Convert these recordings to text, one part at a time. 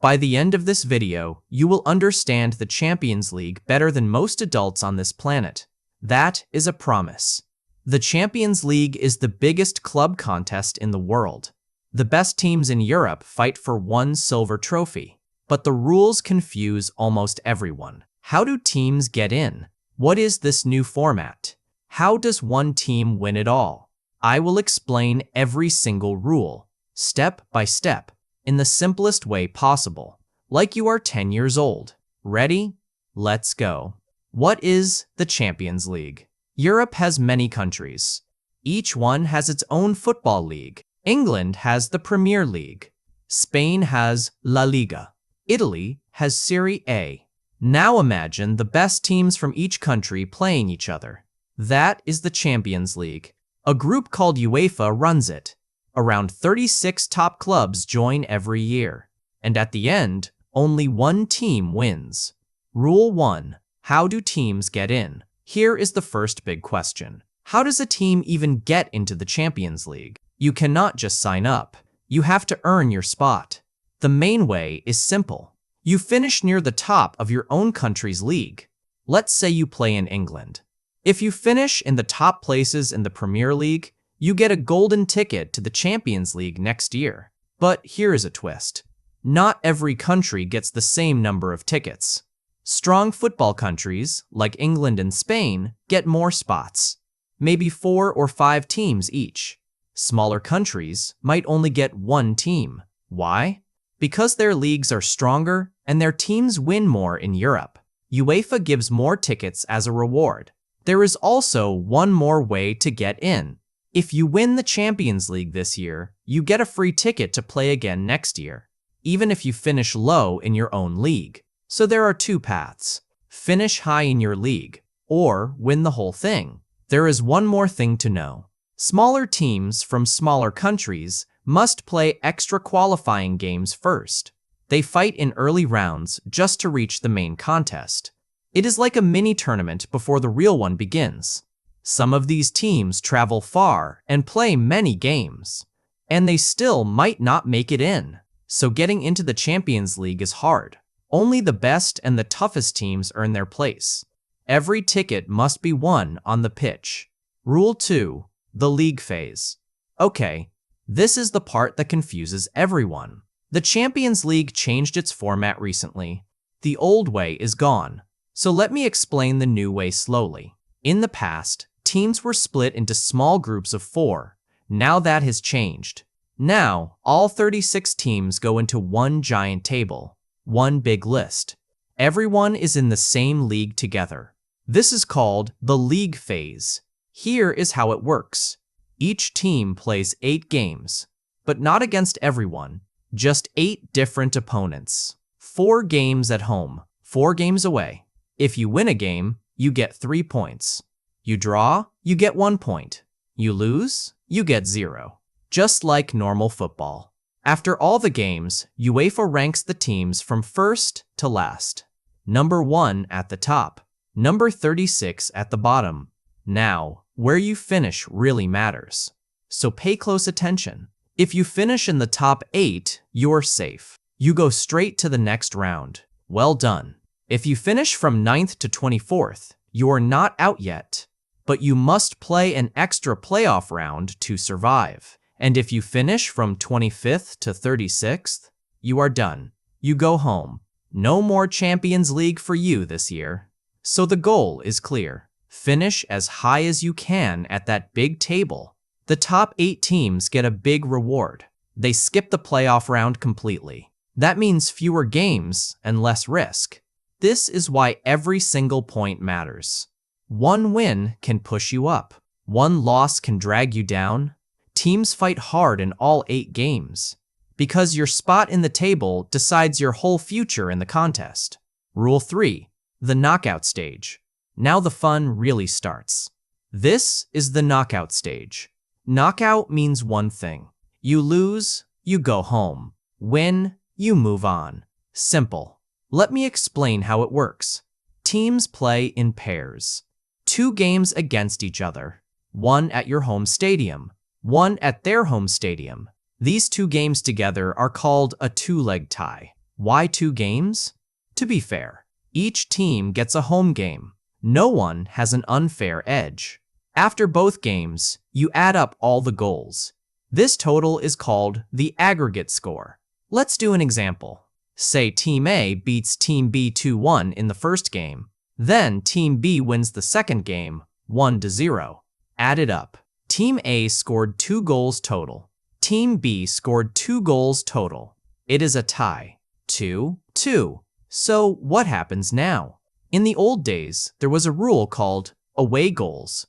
By the end of this video, you will understand the Champions League better than most adults on this planet. That is a promise. The Champions League is the biggest club contest in the world. The best teams in Europe fight for one silver trophy. But the rules confuse almost everyone. How do teams get in? What is this new format? How does one team win it all? I will explain every single rule, step by step, in the simplest way possible, like you are 10 years old. Ready? Let's go. What is the Champions League? Europe has many countries. Each one has its own football league. England has the Premier League. Spain has La Liga. Italy has Serie A. Now imagine the best teams from each country playing each other. That is the Champions League. A group called UEFA runs it. Around 36 top clubs join every year. And at the end, only one team wins. Rule 1. How do teams get in? Here is the first big question. How does a team even get into the Champions League? You cannot just sign up. You have to earn your spot. The main way is simple. You finish near the top of your own country's league. Let's say you play in England. If you finish in the top places in the Premier League, you get a golden ticket to the Champions League next year. But here is a twist. Not every country gets the same number of tickets. Strong football countries, like England and Spain, get more spots. Maybe 4 or 5 teams each. Smaller countries might only get 1 team. Why? Because their leagues are stronger and their teams win more in Europe. UEFA gives more tickets as a reward. There is also one more way to get in. If you win the Champions League this year, you get a free ticket to play again next year, even if you finish low in your own league. So there are 2 paths. Finish high in your league, or win the whole thing. There is one more thing to know. Smaller teams from smaller countries must play extra qualifying games first. They fight in early rounds just to reach the main contest. It is like a mini tournament before the real one begins. Some of these teams travel far and play many games, and they still might not make it in. So getting into the Champions League is hard. Only the best and the toughest teams earn their place. Every ticket must be won on the pitch. Rule 2. The league phase. Okay, this is the part that confuses everyone. The Champions League changed its format recently. The old way is gone. So let me explain the new way slowly. In the past, teams were split into small groups of 4. Now that has changed. Now, all 36 teams go into one giant table, one big list. Everyone is in the same league together. This is called the league phase. Here is how it works. Each team plays 8 games, but not against everyone, just 8 different opponents. 4 games at home, 4 games away. If you win a game, you get 3 points. You draw, you get 1 point. You lose, you get 0. Just like normal football. After all the games, UEFA ranks the teams from first to last. Number 1 at the top, number 36 at the bottom. Now, where you finish really matters. So pay close attention. If you finish in the top 8, you're safe. You go straight to the next round. Well done. If you finish from 9th to 24th, you're not out yet. But you must play an extra playoff round to survive. And if you finish from 25th to 36th, you are done. You go home. No more Champions League for you this year. So the goal is clear. Finish as high as you can at that big table. The top 8 teams get a big reward. They skip the playoff round completely. That means fewer games and less risk. This is why every single point matters. One win can push you up. One loss can drag you down. Teams fight hard in all 8 games, because your spot in the table decides your whole future in the contest. Rule 3. The knockout stage. Now the fun really starts. This is the knockout stage. Knockout means one thing. You lose, you go home. Win, you move on. Simple. Let me explain how it works. Teams play in pairs. 2 games against each other. One at your home stadium. One at their home stadium. These 2 games together are called a 2-leg tie. Why 2 games? To be fair, each team gets a home game. No one has an unfair edge. After both games, you add up all the goals. This total is called the aggregate score. Let's do an example. Say Team A beats Team B 2-1 in the first game. Then Team B wins the second game, 1-0. Add it up. Team A scored 2 goals total. Team B scored 2 goals total. It is a tie. 2-2. So what happens now? In the old days, there was a rule called away goals.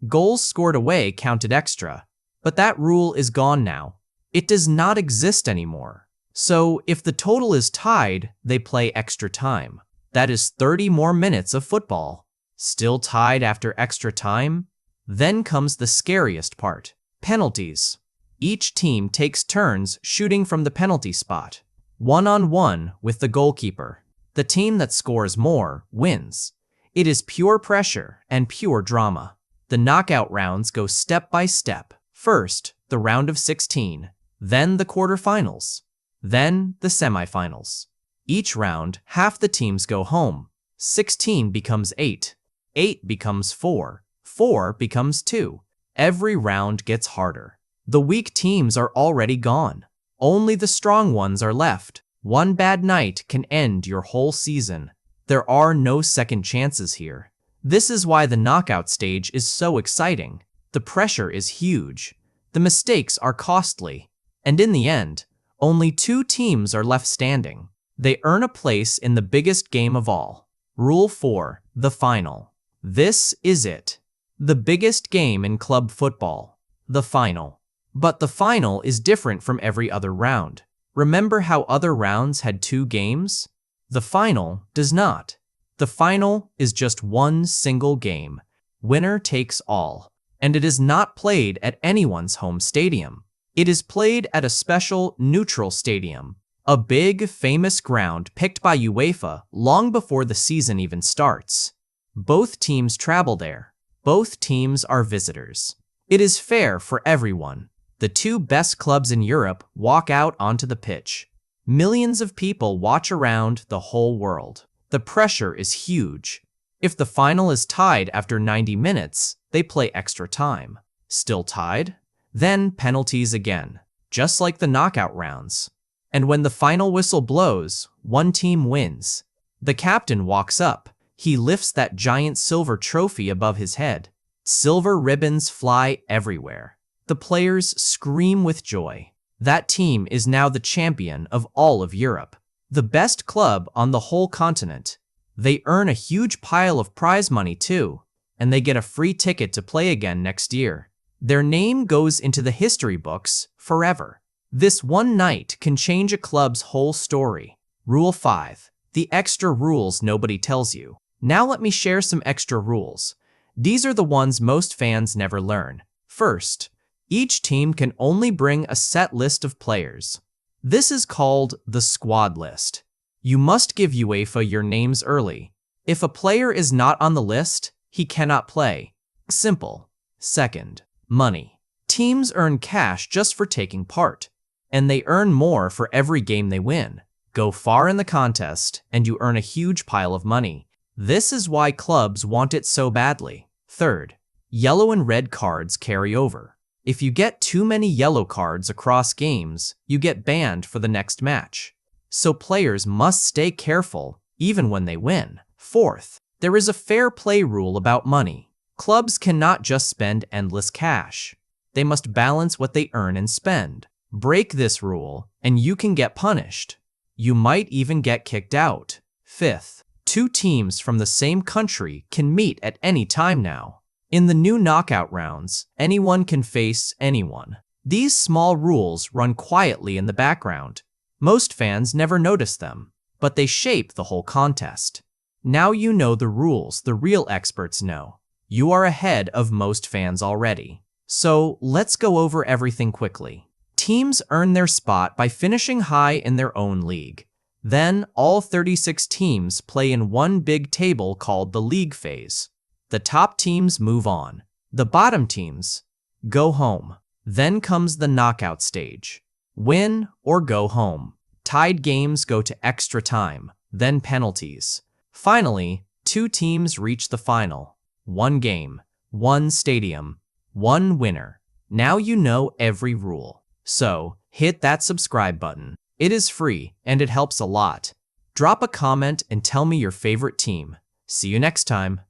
Goals scored away counted extra, but that rule is gone now. It does not exist anymore. So if the total is tied, they play extra time. That is 30 more minutes of football. Still tied after extra time? Then comes the scariest part, penalties. Each team takes turns shooting from the penalty spot, 1-on-1 with the goalkeeper. The team that scores more wins. It is pure pressure and pure drama. The knockout rounds go step by step. First, the round of 16, then the quarterfinals, then the semifinals. Each round, half the teams go home. 16 becomes 8, 8 becomes 4, 4 becomes 2. Every round gets harder. The weak teams are already gone. Only the strong ones are left. One bad night can end your whole season. There are no second chances here. This is why the knockout stage is so exciting. The pressure is huge. The mistakes are costly. And in the end, only 2 teams are left standing. They earn a place in the biggest game of all. Rule 4, the final. This is it. The biggest game in club football. The final. But the final is different from every other round. Remember how other rounds had 2 games? The final does not. The final is just one single game. Winner takes all. And it is not played at anyone's home stadium. It is played at a special neutral stadium, a big, famous ground picked by UEFA long before the season even starts. Both teams travel there. Both teams are visitors. It is fair for everyone. The 2 best clubs in Europe walk out onto the pitch. Millions of people watch around the whole world. The pressure is huge. If the final is tied after 90 minutes, they play extra time. Still tied? Then penalties again, just like the knockout rounds. And when the final whistle blows, one team wins. The captain walks up. He lifts that giant silver trophy above his head. Silver ribbons fly everywhere. The players scream with joy. That team is now the champion of all of Europe, the best club on the whole continent. They earn a huge pile of prize money too, and they get a free ticket to play again next year. Their name goes into the history books forever. This one night can change a club's whole story. Rule 5. The extra rules nobody tells you. Now let me share some extra rules. These are the ones most fans never learn. First, each team can only bring a set list of players. This is called the squad list. You must give UEFA your names early. If a player is not on the list, he cannot play. Simple. Second, money. Teams earn cash just for taking part, and they earn more for every game they win. Go far in the contest, and you earn a huge pile of money. This is why clubs want it so badly. Third, yellow and red cards carry over. If you get too many yellow cards across games, you get banned for the next match. So players must stay careful, even when they win. Fourth, there is a fair play rule about money. Clubs cannot just spend endless cash. They must balance what they earn and spend. Break this rule, and you can get punished. You might even get kicked out. Fifth, 2 teams from the same country can meet at any time now. In the new knockout rounds, anyone can face anyone. These small rules run quietly in the background. Most fans never notice them, but they shape the whole contest. Now you know the rules the real experts know. You are ahead of most fans already. So let's go over everything quickly. Teams earn their spot by finishing high in their own league. Then all 36 teams play in one big table called the league phase. The top teams move on. The bottom teams go home. Then comes the knockout stage. Win or go home. Tied games go to extra time, then penalties. Finally, 2 teams reach the final. 1 game, 1 stadium, 1 winner. Now you know every rule. So, hit that subscribe button. It is free and it helps a lot. Drop a comment and tell me your favorite team. See you next time.